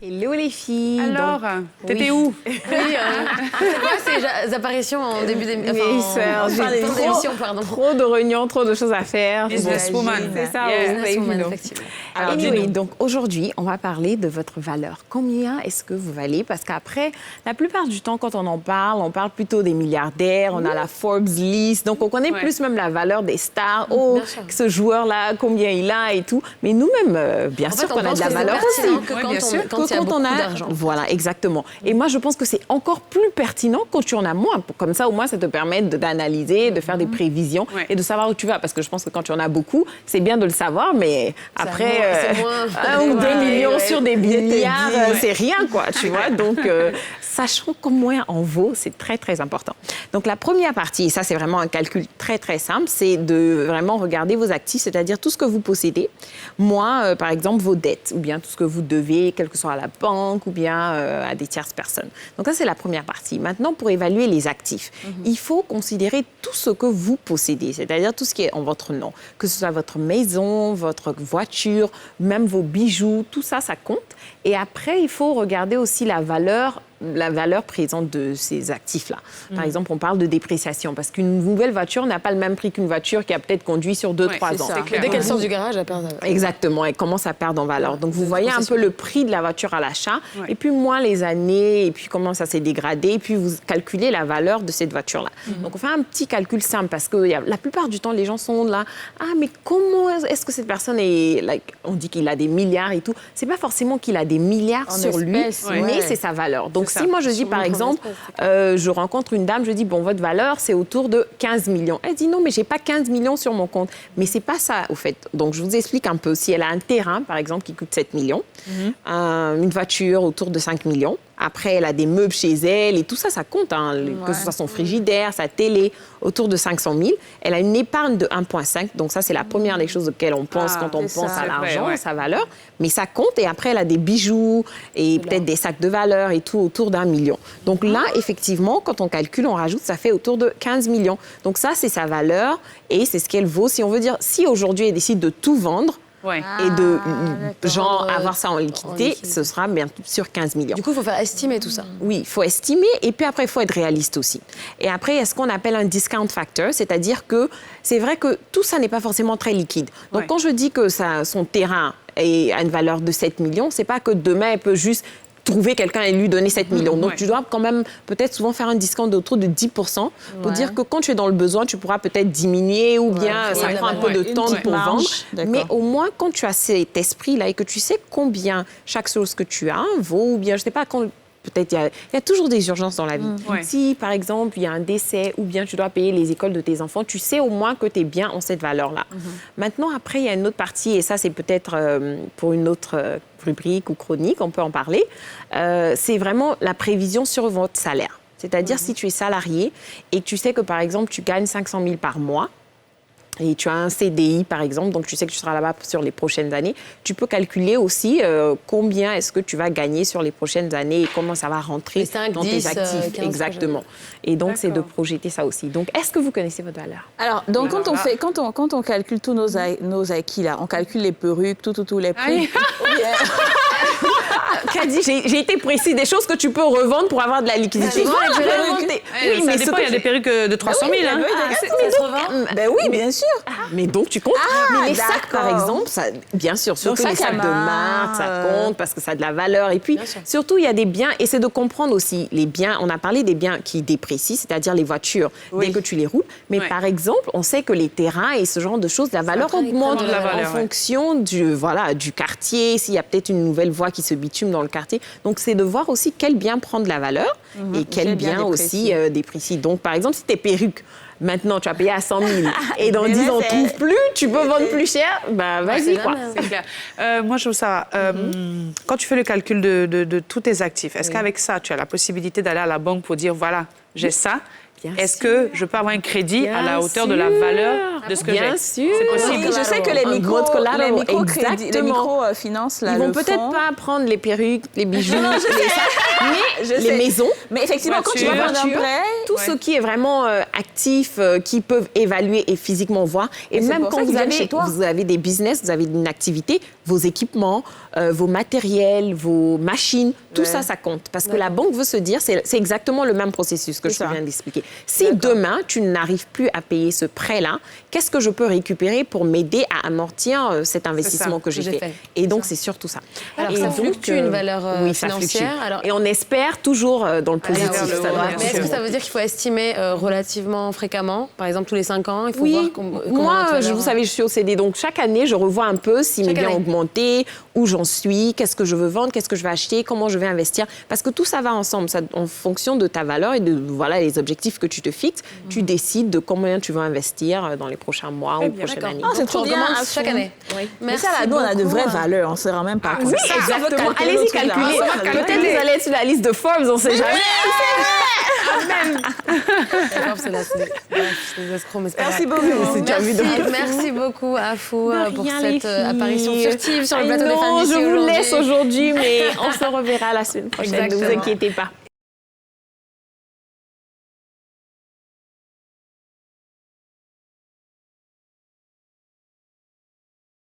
Hello les filles. Alors, t'étais où? Oui, ces apparitions en début d'émission. Trop de réunions, trop de choses à faire. Businesswoman. C'est ça, effectivement. Alors, anyway, donc aujourd'hui, on va parler de votre valeur. Combien est-ce que vous valez? Parce qu'après, la plupart du temps, quand on parle plutôt des milliardaires, on a la Forbes list, donc on connaît plus même la valeur des stars. Oh, ce joueur-là, combien il a et tout. Mais nous-mêmes, bien sûr qu'on a de la valeur aussi. Quand on a d'argent. Voilà, exactement. Et moi, je pense que c'est encore plus pertinent quand tu en as moins. Comme ça, au moins, ça te permet d'analyser, de faire des prévisions et de savoir où tu vas. Parce que je pense que quand tu en as beaucoup, c'est bien de le savoir, mais après, 1 ou 2 millions sur des milliards, c'est rien, quoi, tu vois. Donc, sachant combien en vaut, c'est très, très important. Donc, la première partie, et ça, c'est vraiment un calcul très, très simple, c'est de vraiment regarder vos actifs, c'est-à-dire tout ce que vous possédez. Moi, par exemple, vos dettes, ou bien tout ce que vous devez, quel que soit à la banque ou bien à des tierces personnes. Donc ça, c'est la première partie. Maintenant, pour évaluer les actifs, il faut considérer tout ce que vous possédez, c'est-à-dire tout ce qui est en votre nom, que ce soit votre maison, votre voiture, même vos bijoux, tout ça, ça compte. Et après, il faut regarder aussi la valeur présente de ces actifs-là. Par exemple, on parle de dépréciation parce qu'une nouvelle voiture n'a pas le même prix qu'une voiture qui a peut-être conduit sur 2-3 ans. Dès qu'elle sort du garage, elle perd. Exactement, elle commence à perdre en valeur. Donc, vous voyez un peu le prix de la voiture à l'achat et puis moins les années et puis comment ça s'est dégradé et puis vous calculez la valeur de cette voiture-là. Donc, on fait un petit calcul simple parce que la plupart du temps, les gens sont là. Ah, mais comment est-ce que cette personne est... on dit qu'il a des milliards et tout. C'est pas forcément qu'il a des milliards sur lui, mais c'est sa valeur. Donc, si moi, je dis, par exemple, je rencontre une dame, je dis, bon, votre valeur, c'est autour de 15 millions. Elle dit, non, mais j'ai pas 15 millions sur mon compte. Mais c'est pas ça, au fait. Donc, je vous explique un peu. Si elle a un terrain, par exemple, qui coûte 7 millions, une voiture autour de 5 millions, après, elle a des meubles chez elle et tout ça, ça compte, que ce soit son frigidaire, sa télé, autour de 500 000. Elle a une épargne de 1,5. Donc ça, c'est la première des choses auxquelles on pense quand on pense à l'argent, à sa valeur. Mais ça compte. Et après, elle a des bijoux et peut-être des sacs de valeur et tout autour d'1 million. Donc là, effectivement, quand on calcule, on rajoute, ça fait autour de 15 millions. Donc ça, c'est sa valeur et c'est ce qu'elle vaut. Si on veut dire, si aujourd'hui, elle décide de tout vendre, et de avoir ça en liquidité, ce sera bien sûr 15 millions. Du coup, il faut faire estimer tout ça. Oui, il faut estimer et puis après, il faut être réaliste aussi. Et après, il y a ce qu'on appelle un discount factor, c'est-à-dire que c'est vrai que tout ça n'est pas forcément très liquide. Donc, quand je dis que son terrain a une valeur de 7 millions, c'est pas que demain, elle peut juste trouver quelqu'un et lui donner 7 millions. Donc, tu dois quand même peut-être souvent faire un discount d'autour de 10% pour dire que quand tu es dans le besoin, tu pourras peut-être diminuer ou bien ça prend un peu de temps pour vendre. Mais au moins, quand tu as cet esprit-là et que tu sais combien chaque chose que tu as vaut ou bien, je sais pas, quand... Peut-être il y a toujours des urgences dans la vie. Si, par exemple, il y a un décès ou bien tu dois payer les écoles de tes enfants, tu sais au moins que tu es bien en cette valeur-là. Maintenant, après, il y a une autre partie, et ça, c'est peut-être pour une autre rubrique ou chronique, on peut en parler. C'est vraiment la prévision sur votre salaire. C'est-à-dire, si tu es salarié et que tu sais que, par exemple, tu gagnes 500 000 par mois, et tu as un CDI, par exemple, donc tu sais que tu seras là-bas sur les prochaines années, tu peux calculer aussi combien est-ce que tu vas gagner sur les prochaines années et comment ça va rentrer dans tes actifs. Exactement. Et donc, c'est de projeter ça aussi. Donc, est-ce que vous connaissez votre valeur? Alors, donc, quand on calcule tous nos acquis, là, on calcule les perruques, tous les prix. Kadi, j'ai été précise, des choses que tu peux revendre pour avoir de la liquidité. Oui, mais ça dépend, il y a des perruques de 300 000. Ben oui, bien sûr. Mais donc, tu comptes. Mais les sacs, par exemple, ça, bien sûr, surtout les sacs de marque, ça compte parce que ça a de la valeur. Et puis, surtout, il y a des biens, et c'est de comprendre aussi les biens. On a parlé des biens qui déprécient, c'est-à-dire les voitures, dès que tu les roules. Mais par exemple, on sait que les terrains et ce genre de choses, la valeur augmente en fonction du quartier, s'il y a peut-être une nouvelle voie qui se bitume dans le quartier. Donc, c'est de voir aussi quel bien prend de la valeur et quel bien aussi déprécie. Donc, par exemple, si tes perruques, maintenant, tu vas payer à 100 000 et dans 10 ans, on ne trouve plus, tu peux vendre plus cher, bah vas-y, quoi. C'est clair. Moi, je veux savoir, quand tu fais le calcul de tous tes actifs, est-ce qu'avec ça, tu as la possibilité d'aller à la banque pour dire, voilà, j'ai ça, est-ce que je peux avoir un crédit à la hauteur de la valeur de ce que j'ai? Bien sûr. C'est possible. Oui, je sais que les Un mode collateral, microfinances, exactement. là, Ils vont le peut-être font. pas prendre les perruques, les bijoux, mais Je les sais. maisons. Mais effectivement, quand tu vas Voiture. prendre un prêt, Tout ce qui est vraiment actif, qui peuvent évaluer et physiquement voir. Et Mais c'est même pour quand ça qu'ils viennent chez toi. vous avez des business, vous avez une activité, vos équipements, vos matériels, vos machines, tout ça, ça compte. Parce que la banque veut se dire, c'est exactement le même processus que je C'est ça. viens d'expliquer. Si demain, tu n'arrives plus à payer ce prêt-là, qu'est-ce que je peux récupérer pour m'aider à amortir cet investissement que j'ai fait? Et donc, c'est surtout ça. Alors, Et ça donc, fluctue une valeur oui, ça fluctue. financière. Alors, Et on espère toujours dans le positif. vers le Ça haut, doit bien mais est-ce que absolument. ça veut dire qu'il faut estimer relativement fréquemment? Par exemple, tous les 5 ans, il faut voir comment moi, notre valeur- vous savez, je suis au CD, donc chaque année, je revois un peu si mes Chaque biens ont année. augmenté, où j'en suis, qu'est-ce que je veux vendre, qu'est-ce que je vais acheter, comment je vais investir. Parce que tout ça va ensemble, ça, en fonction de ta valeur et de voilà, les objectifs que tu te fixes, tu décides de combien tu veux investir dans les prochains mois ou bien, prochaines D'accord. années. Ah, c'est Donc, trop on bien, recommence à chaque fond. année. Oui. mais ça, là, nous, on a de vraies valeurs, on ne se rend même pas compte. Oui, exactement. Allez-y, calculez. Peut-être vous allez être sur la liste de Forbes, on ne sait jamais. C'est des escrocs, mais c'est pas Merci grave. beaucoup. C'est déjà vu de Merci beaucoup, Afou, pour rien, les cette apparition filles. furtive sur le Ah plateau des non, femmes d'ici je vous aujourd'hui. laisse aujourd'hui, mais on se reverra la semaine prochaine. Ne vous Exactement. inquiétez pas.